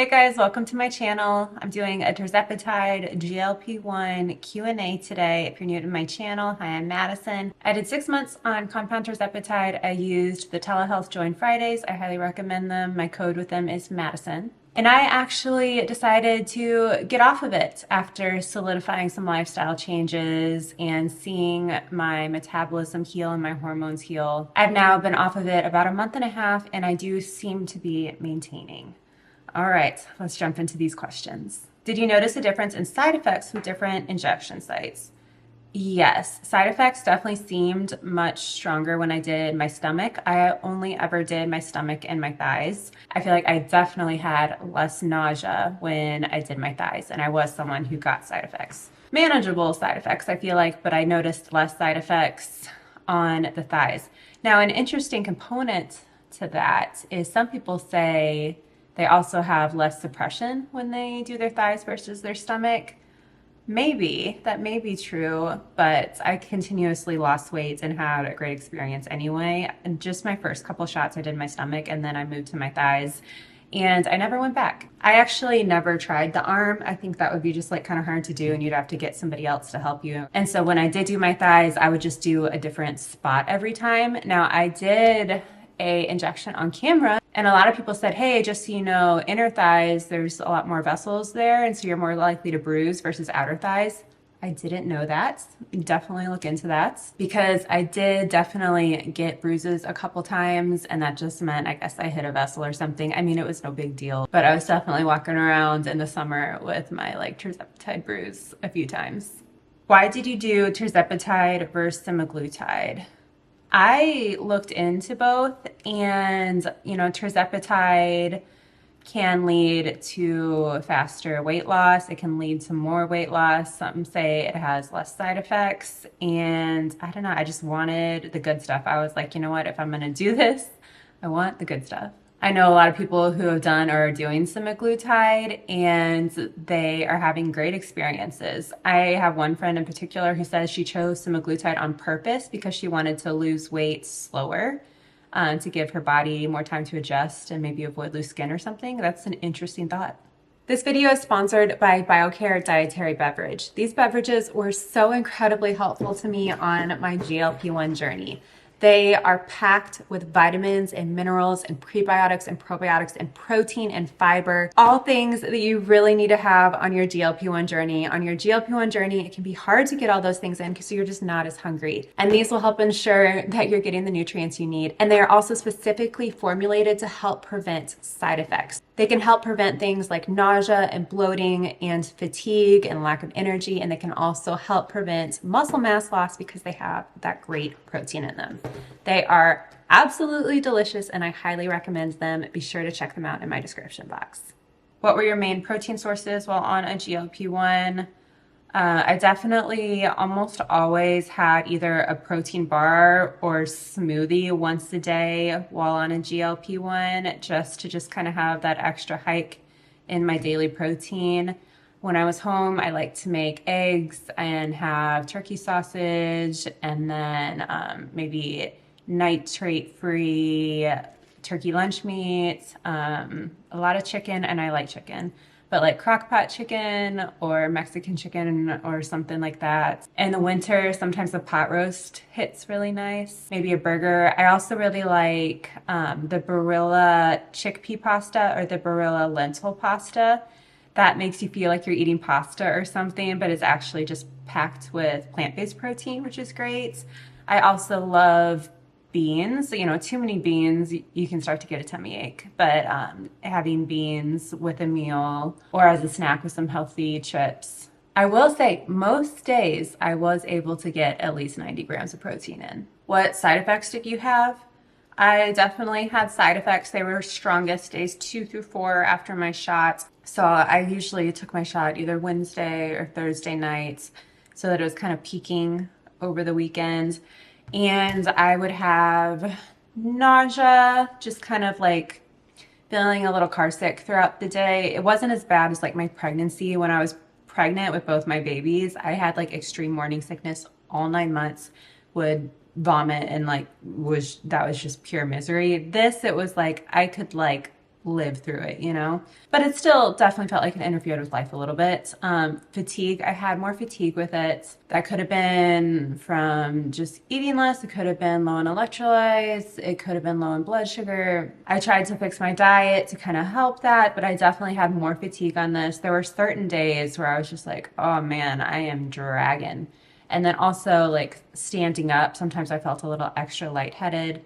Hey guys, welcome to my channel. I'm doing a Tirzepatide GLP-1 Q&A today. If you're new to my channel, hi, I'm Madison. I did 6 months on compound Tirzepatide. I used the telehealth JoinFridays. I highly recommend them. My code with them is Madison. And I actually decided to get off of it after solidifying some lifestyle changes and seeing my metabolism heal and my hormones heal. I've now been off of it about a month and a half, and I do seem to be maintaining. All right, let's jump into these questions. Did you notice a difference in side effects with different injection sites? Yes, side effects definitely seemed much stronger when I did my stomach. I only ever did my stomach and my thighs. I feel like I definitely had less nausea when I did my thighs, and I was someone who got side effects. Manageable side effects, I feel like, but I noticed less side effects on the thighs. Now, an interesting component to that is some people say they also have less suppression when they do their thighs versus their stomach. Maybe, that may be true, but I continuously lost weight and had a great experience anyway. And just my first couple shots, I did my stomach and then I moved to my thighs and I never went back. I actually never tried the arm. I think that would be just like kind of hard to do and you'd have to get somebody else to help you. And so when I did do my thighs, I would just do a different spot every time. Now I did a injection on camera and a lot of people said, hey, just so you know, inner thighs, there's a lot more vessels there and so you're more likely to bruise versus outer thighs. I didn't know that. Definitely look into that because I did definitely get bruises a couple times and that just meant I guess I hit a vessel or something. I mean, it was no big deal, but I was definitely walking around in the summer with my Tirzepatide bruise a few times. Why did you do Tirzepatide versus Semaglutide? I looked into both and, Tirzepatide can lead to faster weight loss. It can lead to more weight loss. Some say it has less side effects. And I don't know, I just wanted the good stuff. I was like, you know what, if I'm going to do this, I want the good stuff. I know a lot of people who have done or are doing semaglutide and they are having great experiences. I have one friend in particular who says she chose semaglutide on purpose because she wanted to lose weight slower to give her body more time to adjust and maybe avoid loose skin or something. That's an interesting thought. This video is sponsored by BioCare Dietary Beverage. These beverages were so incredibly helpful to me on my GLP-1 journey. They are packed with vitamins and minerals and prebiotics and probiotics and protein and fiber, all things that you really need to have on your GLP-1 journey. On your GLP-1 journey, it can be hard to get all those things in because you're just not as hungry. And these will help ensure that you're getting the nutrients you need. And they are also specifically formulated to help prevent side effects. They can help prevent things like nausea and bloating and fatigue and lack of energy. And they can also help prevent muscle mass loss because they have that great protein in them. They are absolutely delicious and I highly recommend them. Be sure to check them out in my description box. What were your main protein sources while on a GLP-1? I definitely almost always had either a protein bar or smoothie once a day while on a GLP-1 just to kind of have that extra hike in my daily protein. When I was home, I like to make eggs and have turkey sausage and then maybe nitrate-free turkey lunch meat, a lot of chicken, and I like chicken. But like crock pot chicken or Mexican chicken or something like that. In the winter, sometimes a pot roast hits really nice. Maybe a burger. I also really like the Barilla chickpea pasta or the Barilla lentil pasta. That makes you feel like you're eating pasta or something, but it's actually just packed with plant-based protein, which is great. I also love beans. Too many beans, you can start to get a tummy ache, but having beans with a meal or as a snack with some healthy chips. I will say most days I was able to get at least 90 grams of protein in. What side effects did you have? I definitely had side effects. They were strongest days 2 through 4 after my shot. So I usually took my shot either Wednesday or Thursday nights so that it was kind of peaking over the weekend. And I would have nausea, just kind of like feeling a little car sick throughout the day. It wasn't as bad as like my pregnancy. When I was pregnant with both my babies, I had like extreme morning sickness all 9 months, would vomit and that was just pure misery. It was like I could like live through it, you know? But it still definitely felt like it interfered with life a little bit. Fatigue, I had more fatigue with it. That could have been from just eating less. It could have been low in electrolytes. It could have been low in blood sugar. I tried to fix my diet to kind of help that, but I definitely had more fatigue on this. There were certain days where I was just like, oh man, I am dragging. And then also like standing up, sometimes I felt a little extra lightheaded,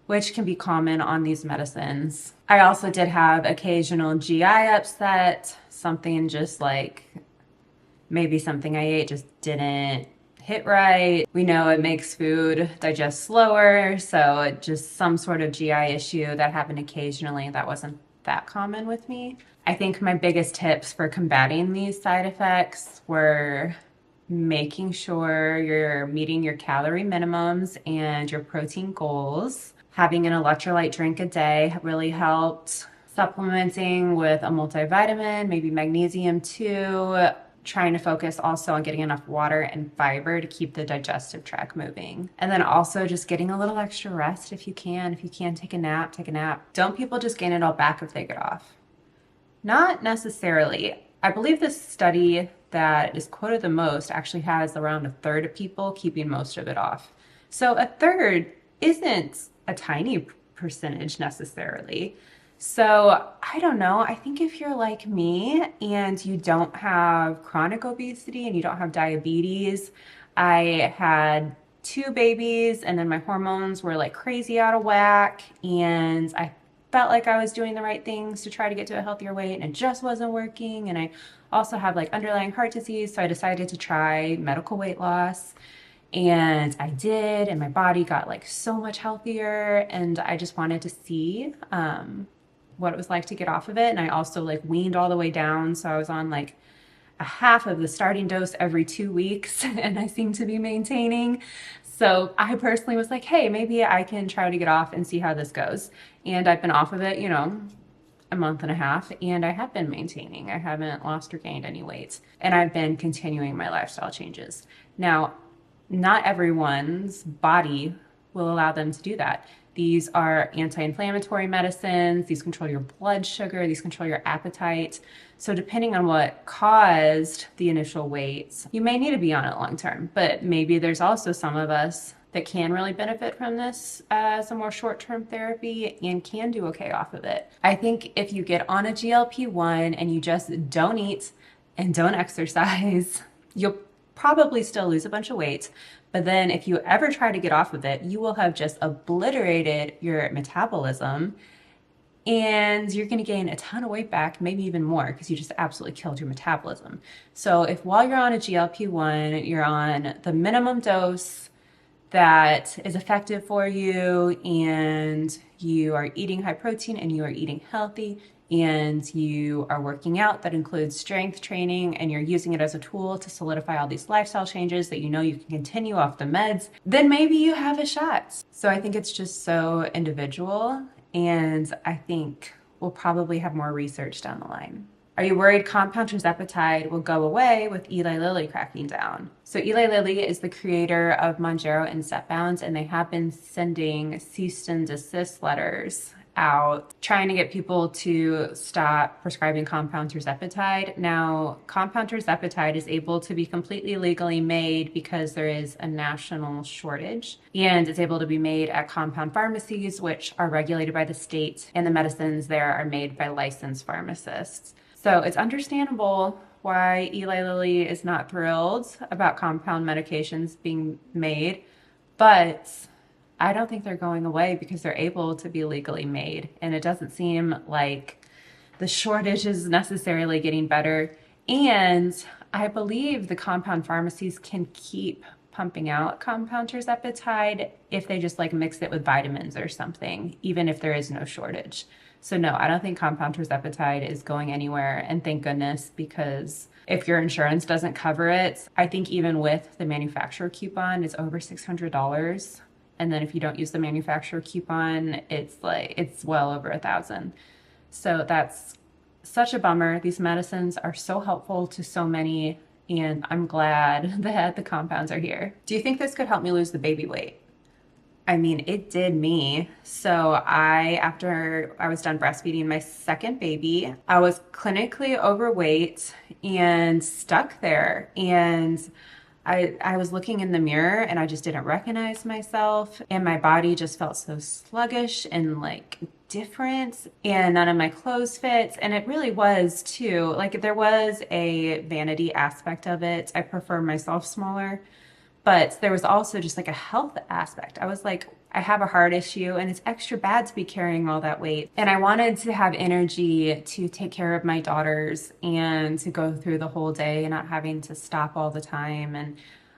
which can be common on these medicines. I also did have occasional GI upset, something just like maybe something I ate just didn't hit right. We know it makes food digest slower, so it just some sort of GI issue that happened occasionally that wasn't that common with me. I think my biggest tips for combating these side effects were making sure you're meeting your calorie minimums and your protein goals. Having an electrolyte drink a day really helped. Supplementing with a multivitamin, maybe magnesium too. Trying to focus also on getting enough water and fiber to keep the digestive tract moving. And then also just getting a little extra rest if you can. If you can, take a nap, take a nap. Don't people just gain it all back if they get off? Not necessarily. I believe the study that is quoted the most actually has around a third of people keeping most of it off. So a third isn't a tiny percentage necessarily. So I don't know. I think if you're like me and you don't have chronic obesity and you don't have diabetes, I had two babies and then my hormones were like crazy out of whack, and I felt like I was doing the right things to try to get to a healthier weight and it just wasn't working. And I also have like underlying heart disease, so I decided to try medical weight loss. And I did, and my body got like so much healthier, and I just wanted to see what it was like to get off of it. And I also like weaned all the way down, so I was on like a half of the starting dose every 2 weeks, and I seem to be maintaining. So I personally was like, hey, maybe I can try to get off and see how this goes. And I've been off of it, a month and a half, and I have been maintaining. I haven't lost or gained any weight, and I've been continuing my lifestyle changes. Now, not everyone's body will allow them to do that. These are anti-inflammatory medicines. These control your blood sugar. These control your appetite. So depending on what caused the initial weight, you may need to be on it long term. But maybe there's also some of us that can really benefit from this as a more short-term therapy and can do okay off of it. I think if you get on a GLP-1 and you just don't eat and don't exercise, you'll probably still lose a bunch of weight. But then if you ever try to get off of it, you will have just obliterated your metabolism, and you're going to gain a ton of weight back, maybe even more, because you just absolutely killed your metabolism. So if while you're on a GLP-1, you're on the minimum dose that is effective for you, and you are eating high protein and you are eating healthy, and you are working out, that includes strength training, and you're using it as a tool to solidify all these lifestyle changes that you know you can continue off the meds, then maybe you have a shot. So I think it's just so individual, and I think we'll probably have more research down the line. Are you worried compound tirzepatide will go away with Eli Lilly cracking down? So Eli Lilly is the creator of Mounjaro and Zepbound, and they have been sending cease and desist letters out trying to get people to stop prescribing compound tirzepatide. Now, compound tirzepatide is able to be completely legally made because there is a national shortage, and it's able to be made at compound pharmacies, which are regulated by the state, and the medicines there are made by licensed pharmacists. So it's understandable why Eli Lilly is not thrilled about compound medications being made, but I don't think they're going away because they're able to be legally made. And it doesn't seem like the shortage is necessarily getting better. And I believe the compound pharmacies can keep pumping out compound tirzepatide if they just like mix it with vitamins or something, even if there is no shortage. So no, I don't think compound tirzepatide is going anywhere. And thank goodness, because if your insurance doesn't cover it, I think even with the manufacturer coupon, it's over $600. And then if you don't use the manufacturer coupon, it's well over $1,000. So that's such a bummer. These medicines are so helpful to so many, and I'm glad that the compounds are here. Do you think this could help me lose the baby weight? I mean, it did me. So after I was done breastfeeding my second baby, I was clinically overweight and stuck there. And I was looking in the mirror and I just didn't recognize myself. And my body just felt so sluggish and like different, and none of my clothes fits. And it really was too, like there was a vanity aspect of it. I prefer myself smaller. But there was also just like a health aspect. I was like, I have a heart issue and it's extra bad to be carrying all that weight. And I wanted to have energy to take care of my daughters and to go through the whole day and not having to stop all the time. And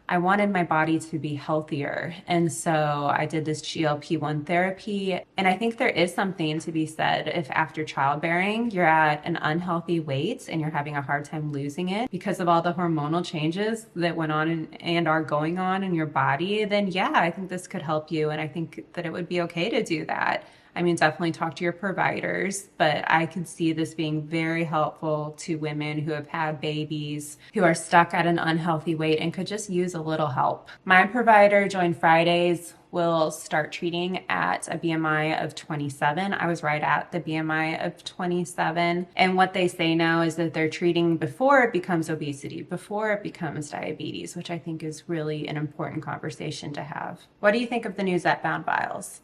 I wanted my body to be healthier. And so I did this GLP-1 therapy. And I think there is something to be said if after childbearing, you're at an unhealthy weight and you're having a hard time losing it because of all the hormonal changes that went on and are going on in your body, then yeah, I think this could help you. And I think that it would be okay to do that. I mean, definitely talk to your providers, but I could see this being very helpful to women who have had babies, who are stuck at an unhealthy weight and could just use a little help. My provider, JoinFridays, will start treating at a BMI of 27. I was right at the BMI of 27. And what they say now is that they're treating before it becomes obesity, before it becomes diabetes, which I think is really an important conversation to have. What do you think of the new Zepbound vials?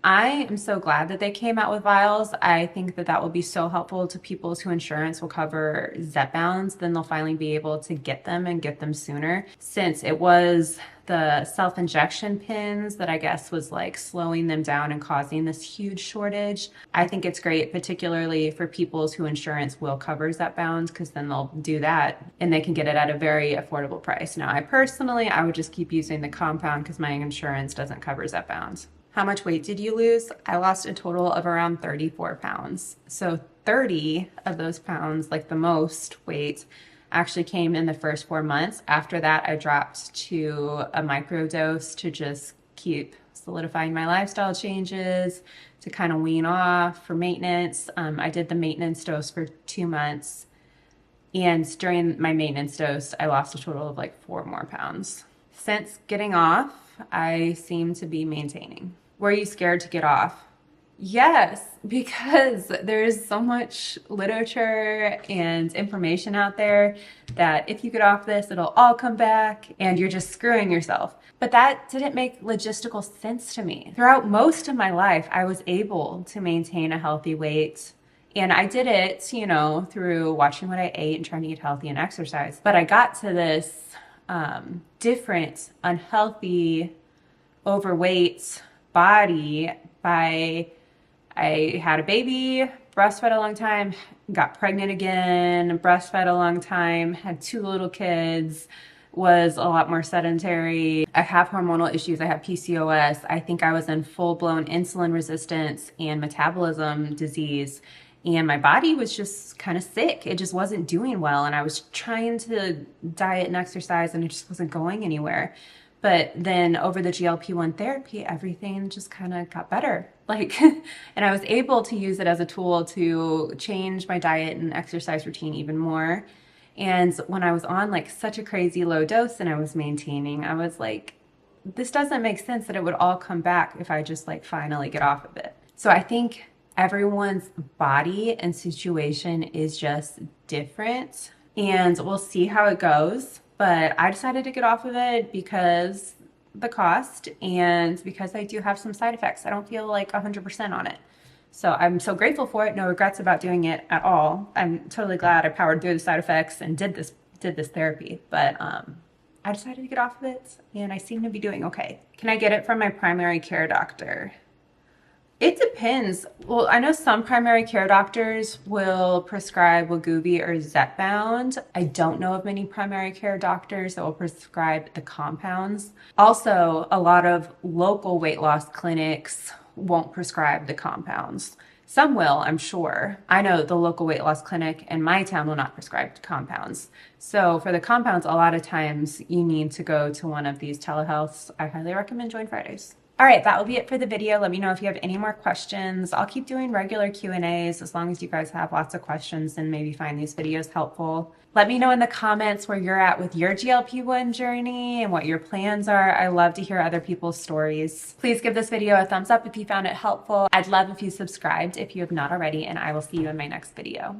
I am so glad that they came out with vials. I think that that will be so helpful to people whose insurance will cover Zepbounds. Then they'll finally be able to get them and get them sooner, since it was the self-injection pins that I guess was like slowing them down and causing this huge shortage. I think it's great, particularly for people whose insurance will cover Zepbounds, because then they'll do that and they can get it at a very affordable price. Now, I would just keep using the compound because my insurance doesn't cover Zepbounds. How much weight did you lose? I lost a total of around 34 pounds. So 30 of those pounds, like the most weight, actually came in the first 4 months. After that, I dropped to a micro dose to just keep solidifying my lifestyle changes, to kind of wean off for maintenance. I did the maintenance dose for 2 months. And during my maintenance dose, I lost a total of like 4 more pounds. Since getting off, I seem to be maintaining. Were you scared to get off? Yes, because there's so much literature and information out there that if you get off this, it'll all come back and you're just screwing yourself. But that didn't make logistical sense to me. Throughout most of my life, I was able to maintain a healthy weight. And I did it, through watching what I ate and trying to eat healthy and exercise. But I got to this different, unhealthy, overweight body I had a baby, breastfed a long time, got pregnant again, breastfed a long time, had 2 little kids, was a lot more sedentary. I have hormonal issues. I have PCOS. I think I was in full-blown insulin resistance and metabolism disease. And my body was just kind of sick. It just wasn't doing well. And I was trying to diet and exercise and it just wasn't going anywhere. But then over the GLP-1 therapy, everything just kind of got better. And I was able to use it as a tool to change my diet and exercise routine even more. And when I was on like such a crazy low dose and I was maintaining, I was like, this doesn't make sense that it would all come back if I just like finally get off of it. So I think everyone's body and situation is just different, and we'll see how it goes. But I decided to get off of it because the cost and because I do have some side effects. I don't feel like 100% on it. So I'm so grateful for it. No regrets about doing it at all. I'm totally glad I powered through the side effects and did this therapy. But I decided to get off of it and I seem to be doing okay. Can I get it from my primary care doctor? It depends. Well, I know some primary care doctors will prescribe Wegovy or Zepbound. I don't know of many primary care doctors that will prescribe the compounds. Also, a lot of local weight loss clinics won't prescribe the compounds. Some will, I'm sure. I know the local weight loss clinic in my town will not prescribe compounds. So for the compounds, a lot of times you need to go to one of these telehealths. I highly recommend JoinFridays. All right, that will be it for the video. Let me know if you have any more questions. I'll keep doing regular Q&As as long as you guys have lots of questions and maybe find these videos helpful. Let me know in the comments where you're at with your GLP-1 journey and what your plans are. I love to hear other people's stories. Please give this video a thumbs up if you found it helpful. I'd love if you subscribed if you have not already, and I will see you in my next video.